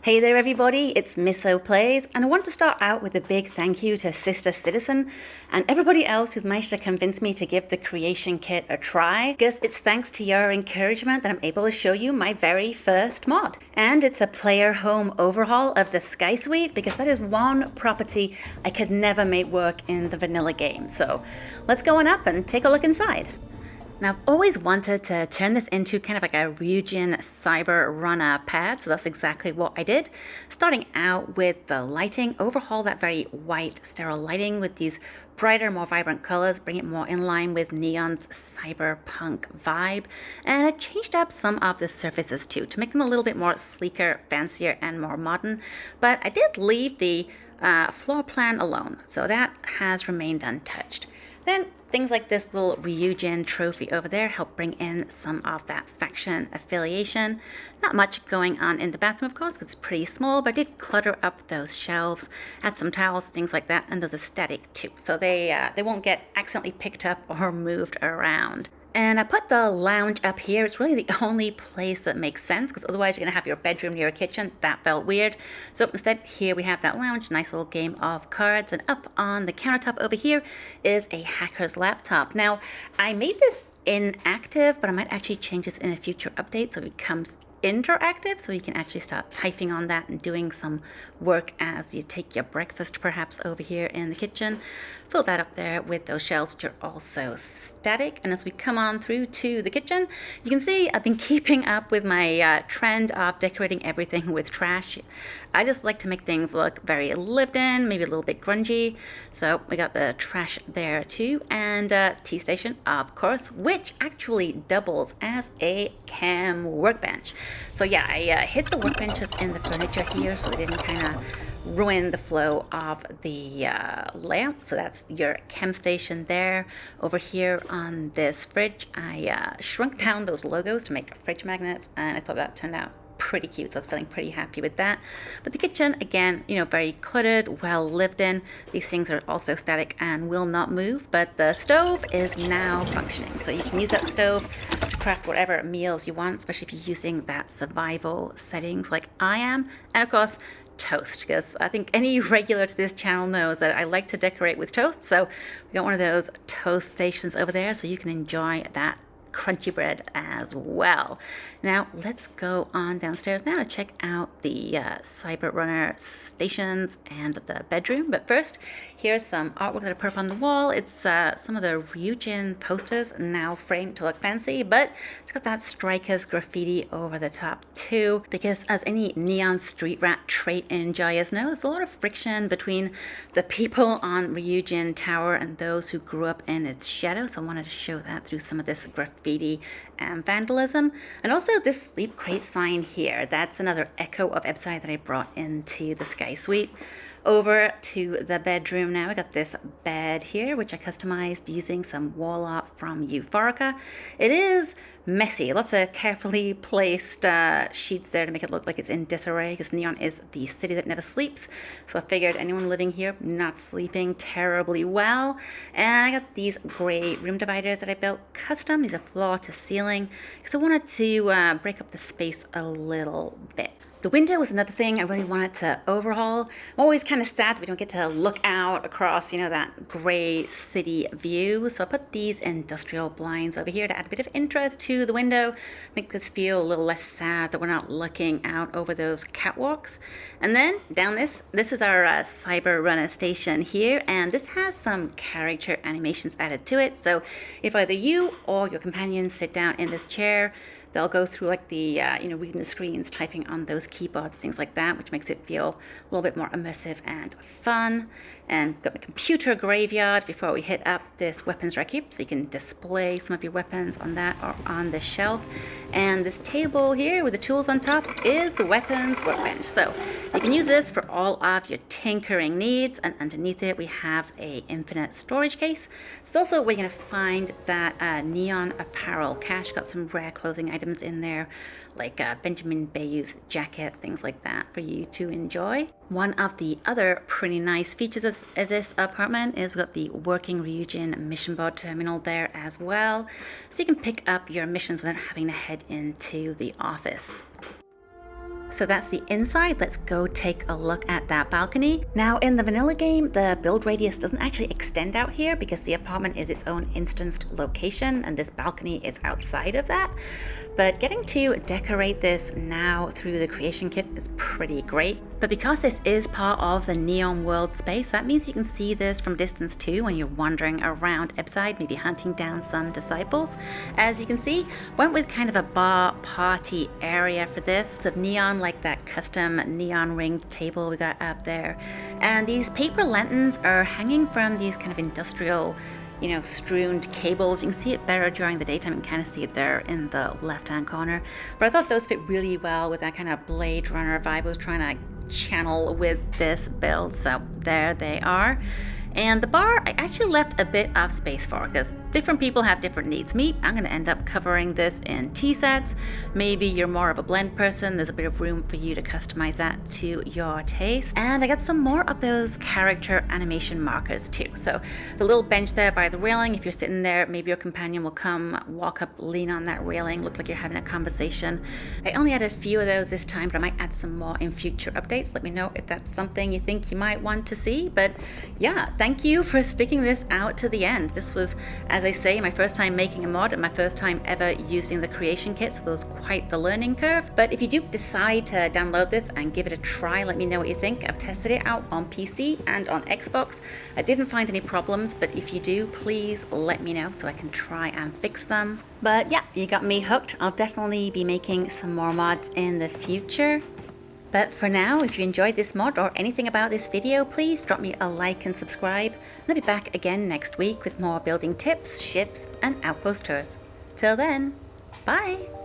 Hey there everybody, it's Miso Plays, and I want to start out with a big thank you to Sister Citizen and everybody else who's managed to convince me to give the creation kit a try, because it's thanks to your encouragement that I'm able to show you my very first mod. And it's a player home overhaul of the Sky Suite, because that is one property I could never make work in the vanilla game. So let's go on up and take a look inside. Now, I've always wanted to turn this into kind of like a Ryujin Cyber Runner pad, so that's exactly what I did. Starting out with the lighting, overhaul that very white, sterile lighting with these brighter, more vibrant colors, bring it more in line with Neon's cyberpunk vibe. And I changed up some of the surfaces too, to make them a little bit more sleeker, fancier, and more modern. But I did leave the floor plan alone, so that has remained untouched. Then things like this little Ryujin trophy over there help bring in some of that faction affiliation. Not much going on in the bathroom, of course, because it's pretty small, but I did clutter up those shelves, add some towels, things like that, and those are static too, so they won't get accidentally picked up or moved around. And I put the lounge up here. It's really the only place that makes sense, because otherwise you're going to have your bedroom near a kitchen. That felt weird. So instead, here we have that lounge, nice little game of cards. And up on the countertop over here is a hacker's laptop. Now, I made this inactive, but I might actually change this in a future update so it becomes interactive, so you can actually start typing on that and doing some work as you take your breakfast perhaps over here in the kitchen. Fill that up there with those shelves, which are also static. And as we come on through to the kitchen, you can see I've been keeping up with my trend of decorating everything with trash. I just like to make things look very lived in, maybe a little bit grungy. So we got the trash there too, and tea station, of course, which actually doubles as a cam workbench. So yeah, I hid the workbenches in the furniture here so it didn't kind of ruin the flow of the layout. So that's your chem station there. Over here on this fridge, I shrunk down those logos to make fridge magnets, and I thought that turned out pretty cute, so I was feeling pretty happy with that. But the kitchen, again, very cluttered, well lived in. These things are also static and will not move, but the stove is now functioning. So you can use that stove to craft whatever meals you want, especially if you're using that survival settings like I am. And of course, toast, because I think any regular to this channel knows that I like to decorate with toast. So we got one of those toast stations over there so you can enjoy that crunchy bread as well. Now let's go on downstairs now to check out the Cyber Runner stations and the bedroom. But first, here's some artwork that I put up on the wall. It's some of the Ryujin posters now framed to look fancy, but it's got that Strikers graffiti over the top too, because as any Neon Street Rat trait enjoyers know, there's a lot of friction between the people on Ryujin Tower and those who grew up in its shadow. So I wanted to show that through some of this graffiti and vandalism. And also this sleep crate sign here, that's another echo of Ebside that I brought into the Sky Suite. Over to the bedroom now. I got this bed here, which I customized using some wall art from Euphorica. It is messy, lots of carefully placed sheets there to make it look like it's in disarray, because Neon is the city that never sleeps. So I figured anyone living here not sleeping terribly well. And I got these gray room dividers that I built custom. These are floor to ceiling, because I wanted to break up the space a little bit. The window was another thing I really wanted to overhaul. I'm always kind of sad that we don't get to look out across, that gray city view. So I put these industrial blinds over here to add a bit of interest to the window, make this feel a little less sad that we're not looking out over those catwalks. And then down this is our Cyber Runner station here, and this has some character animations added to it. So if either you or your companions sit down in this chair, they'll go through like the, reading the screens, typing on those keyboards, things like that, which makes it feel a little bit more immersive and fun. And got my computer graveyard before we hit up this weapons rack here, so you can display some of your weapons on that or on the shelf. And this table here with the tools on top is the weapons workbench. So you can use this for all of your tinkering needs, and underneath it we have a infinite storage case. It's also where you're going to find that Neon apparel cache. Got some rare clothing items in there, like Benjamin Bayou's jacket, things like that for you to enjoy. One of the other pretty nice features of this apartment is we've got the working Ryujin mission board terminal there as well, so you can pick up your missions without having to head into the office. So that's the inside. Let's go take a look at that balcony. Now in the vanilla game, the build radius doesn't actually extend out here because the apartment is its own instanced location and this balcony is outside of that. But getting to decorate this now through the creation kit is pretty great. But because this is part of the Neon World space, that means you can see this from distance too when you're wandering around Ebside, maybe hunting down some disciples. As you can see, went with kind of a bar party area for this. So neon, like that custom neon ringed table we got up there. And these paper lanterns are hanging from these kind of industrial, strewn cables. You can see it better during the daytime and kind of see it there in the left-hand corner. But I thought those fit really well with that kind of Blade Runner vibe I was trying to channel with this build. So there they are. And the bar, I actually left a bit of space for because different people have different needs. Me, I'm going to end up covering this in tea sets. Maybe you're more of a blend person. There's a bit of room for you to customize that to your taste. And I got some more of those character animation markers too. So the little bench there by the railing, if you're sitting there, maybe your companion will come, walk up, lean on that railing, look like you're having a conversation. I only had a few of those this time, but I might add some more in future updates. Let me know if that's something you think you might want to see. But yeah, thank you for sticking this out to the end. This was, as I say, my first time making a mod and my first time ever using the creation kit, so it was quite the learning curve. But if you do decide to download this and give it a try, let me know what you think. I've tested it out on PC and on Xbox. I didn't find any problems, but if you do, please let me know so I can try and fix them. But yeah, you got me hooked. I'll definitely be making some more mods in the future. But for now, if you enjoyed this mod or anything about this video, please drop me a like and subscribe. And I'll be back again next week with more building tips, ships, and outpost tours. Till then, bye!